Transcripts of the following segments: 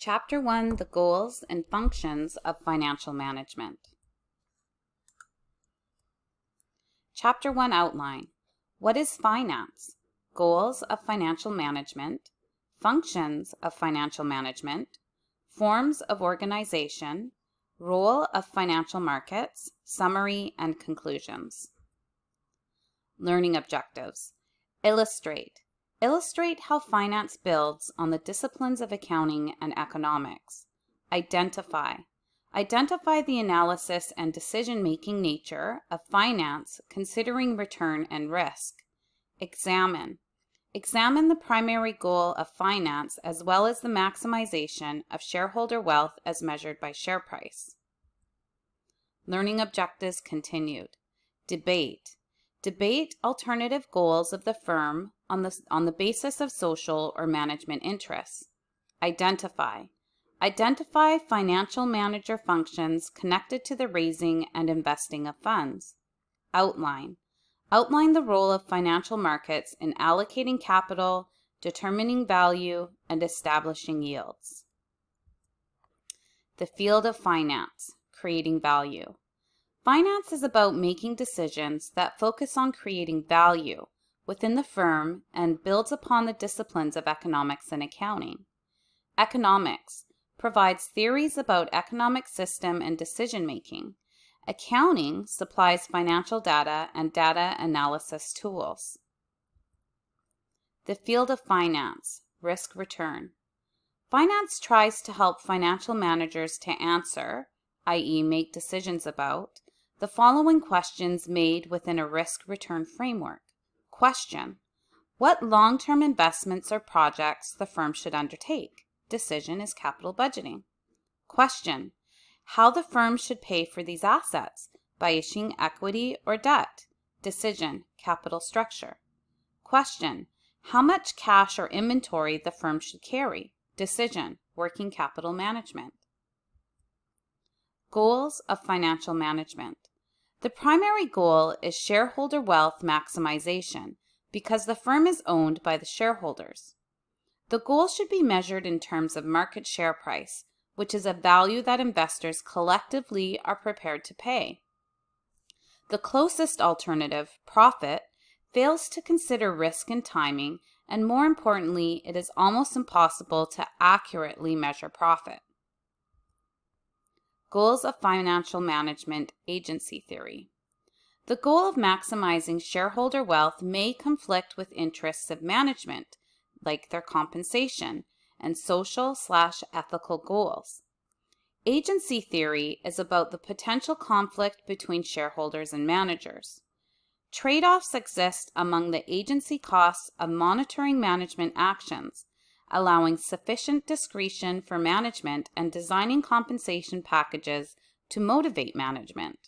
Chapter 1, the goals and functions of financial management. Chapter 1 outline. What is finance? Goals of financial management, functions of financial management, forms of organization, role of financial markets, summary and conclusions. Learning objectives. Illustrate. Illustrate how finance builds on the disciplines of accounting and economics. Identify. Identify the analysis and decision-making nature of finance considering return and risk. Examine. Examine the primary goal of finance as well as the maximization of shareholder wealth as measured by share price. Learning objectives continued. Debate. Debate alternative goals of the firm on the basis of social or management interests. Identify. Identify financial manager functions connected to the raising and investing of funds. Outline. Outline the role of financial markets in allocating capital, determining value, and establishing yields. The field of finance, creating value. Finance is about making decisions that focus on creating value within the firm and builds upon the disciplines of economics and accounting. Economics provides theories about economic system and decision-making. Accounting supplies financial data and data analysis tools. The field of finance, risk-return. Finance tries to help financial managers to answer, i.e. make decisions about, the following questions made within a risk-return framework. Question: what long-term investments or projects the firm should undertake? Decision is capital budgeting. Question: how the firm should pay for these assets, by issuing equity or debt? Decision: capital structure. Question: how much cash or inventory the firm should carry? Decision: working capital management. Goals of financial management. The primary goal is shareholder wealth maximization because the firm is owned by the shareholders. The goal should be measured in terms of market share price, which is a value that investors collectively are prepared to pay. The closest alternative, profit, fails to consider risk and timing, and more importantly, it is almost impossible to accurately measure profit. Goals of financial management, agency theory. The goal of maximizing shareholder wealth may conflict with interests of management, like their compensation, and social/ethical goals. Agency theory is about the potential conflict between shareholders and managers. Trade-offs exist among the agency costs of monitoring management actions, allowing sufficient discretion for management and designing compensation packages to motivate management.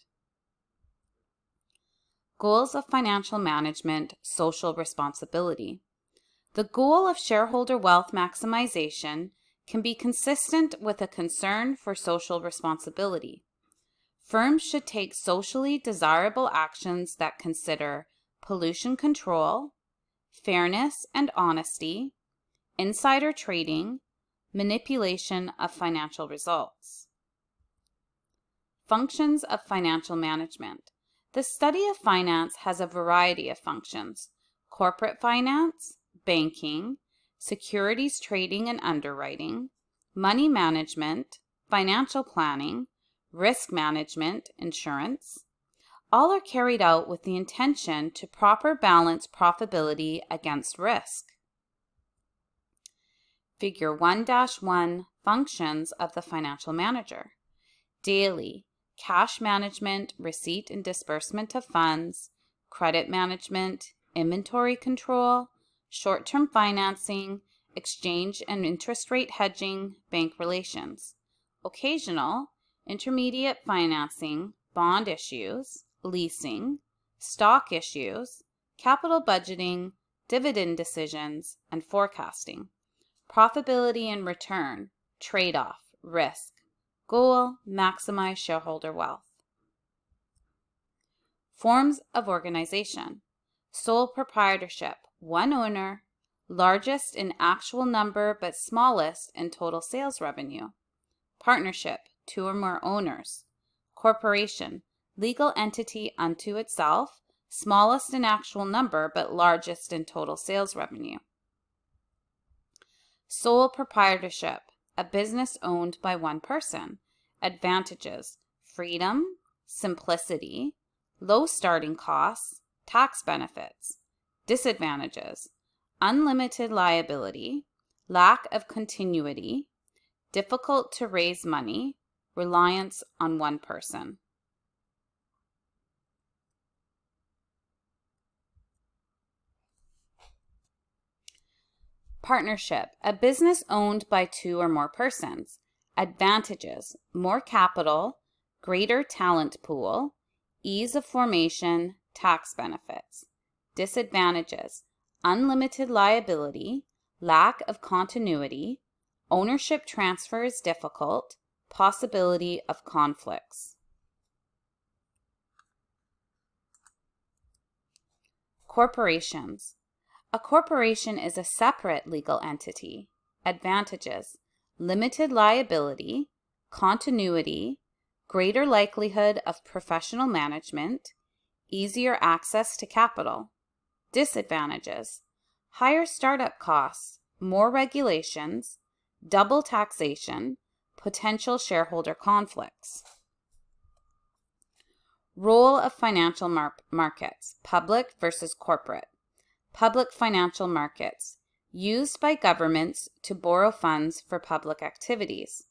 Goals of financial management, social responsibility. The goal of shareholder wealth maximization can be consistent with a concern for social responsibility. Firms should take socially desirable actions that consider pollution control, fairness and honesty, insider trading, manipulation of financial results. Functions of financial management. The study of finance has a variety of functions: corporate finance, banking, securities trading and underwriting, money management, financial planning, risk management, insurance. All are carried out with the intention to proper balance profitability against risk. Figure 1-1, functions of the financial manager. Daily, cash management, receipt and disbursement of funds, credit management, inventory control, short-term financing, exchange and interest rate hedging, bank relations. Occasional, intermediate financing, bond issues, leasing, stock issues, capital budgeting, dividend decisions, and forecasting. Profitability and return, trade-off, risk. Goal, maximize shareholder wealth. Forms of organization. Sole proprietorship, one owner, largest in actual number but smallest in total sales revenue. Partnership, 2 or more owners. Corporation, legal entity unto itself, smallest in actual number but largest in total sales revenue. Sole proprietorship, a business owned by one person. Advantages: freedom, simplicity, low starting costs, tax benefits. Disadvantages: unlimited liability, lack of continuity, difficult to raise money, reliance on one person. Partnership, a business owned by 2 or more persons. Advantages: more capital, greater talent pool, ease of formation, tax benefits. Disadvantages: unlimited liability, lack of continuity, ownership transfer is difficult, possibility of conflicts. Corporations. A corporation is a separate legal entity. Advantages: limited liability, continuity, greater likelihood of professional management, easier access to capital. Disadvantages: higher startup costs, more regulations, double taxation, potential shareholder conflicts. Role of financial markets, public versus corporate. Public financial markets, used by governments to borrow funds for public activities.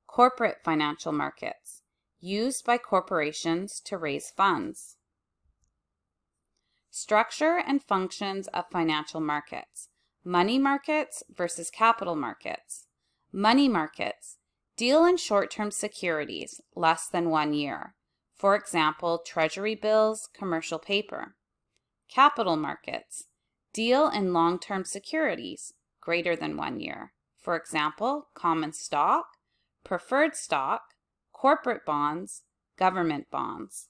Corporate financial markets, used by corporations to raise funds. Structure and functions of financial markets. Money markets versus capital markets. Money markets deal in short-term securities less than 1 year. For example, treasury bills, commercial paper. Capital markets deal in long-term securities greater than 1 year. For example, common stock, preferred stock, corporate bonds, government bonds.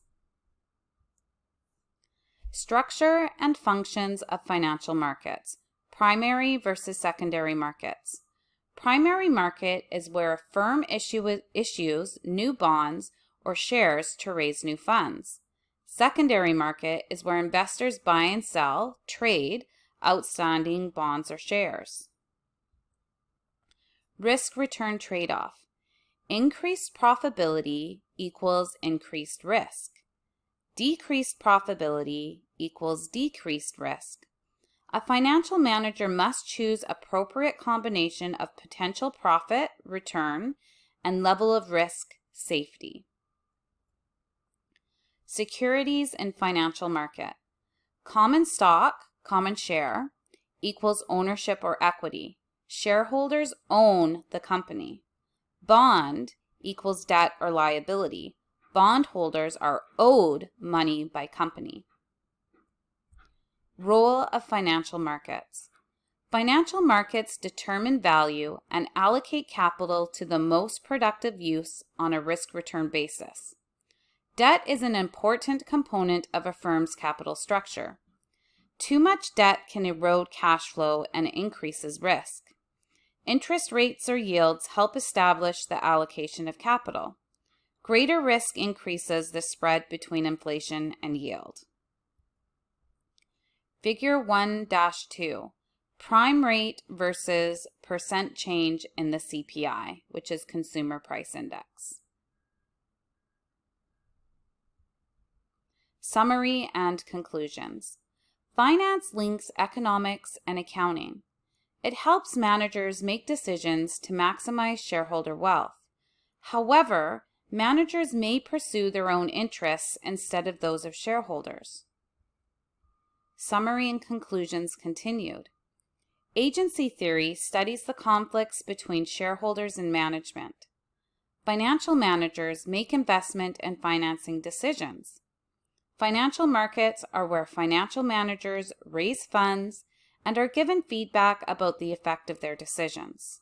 Structure and functions of financial markets. Primary versus secondary markets. Primary market is where a firm issues new bonds or shares to raise new funds. Secondary market is where investors buy and sell, trade, outstanding bonds or shares. Risk-return trade-off. Increased profitability equals increased risk. Decreased profitability equals decreased risk. A financial manager must choose appropriate combination of potential profit, return, and level of risk, safety. Securities in financial market. Common stock, common share, equals ownership or equity. Shareholders own the company. Bond equals debt or liability. Bondholders are owed money by company. Role of financial markets. Financial markets determine value and allocate capital to the most productive use on a risk-return basis. Debt is an important component of a firm's capital structure. Too much debt can erode cash flow and increases risk. Interest rates or yields help establish the allocation of capital. Greater risk increases the spread between inflation and yield. Figure 1-2, prime rate versus percent change in the CPI, which is Consumer Price Index. Summary and conclusions. Finance links economics and accounting. It helps managers make decisions to maximize shareholder wealth. However, managers may pursue their own interests instead of those of shareholders. Summary and conclusions continued. Agency theory studies the conflicts between shareholders and management. Financial managers make investment and financing decisions. Financial markets are where financial managers raise funds and are given feedback about the effect of their decisions.